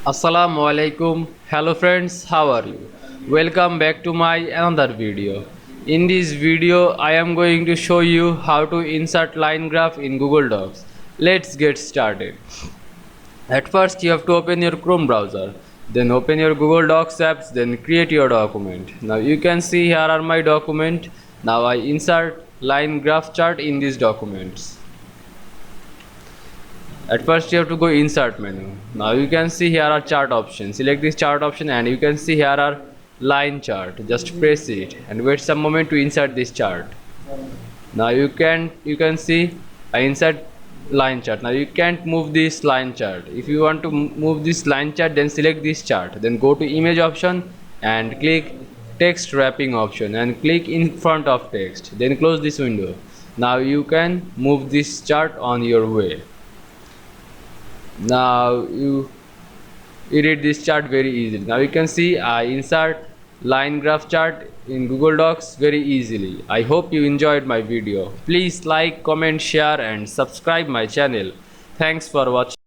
Assalamu Walaikum. Hello friends, how are you? Welcome back to my another video. In this video, I am going to show you how to insert line graph in Google Docs. Let's get started. At first, you have to open your Chrome browser. Then open your Google Docs apps. Then create your document. Now you can see here are my document. Now I insert line graph chart in these documents. At first you have to go insert menu. Now you can see here are chart options. Select this chart option and you can see here are line chart. Just press it and wait some moment to insert this chart. Now you can see I insert line chart. Now you can't move this line chart. If you want to move this line chart, then select this chart. Then go to image option and click text wrapping option and click in front of text. Then close this window. Now you can move this chart on your way. Now you edit this chart very easily. Now you can see I insert line graph chart in Google Docs very easily. I hope you enjoyed my video. Please like, comment, share and subscribe my channel. Thanks for watching.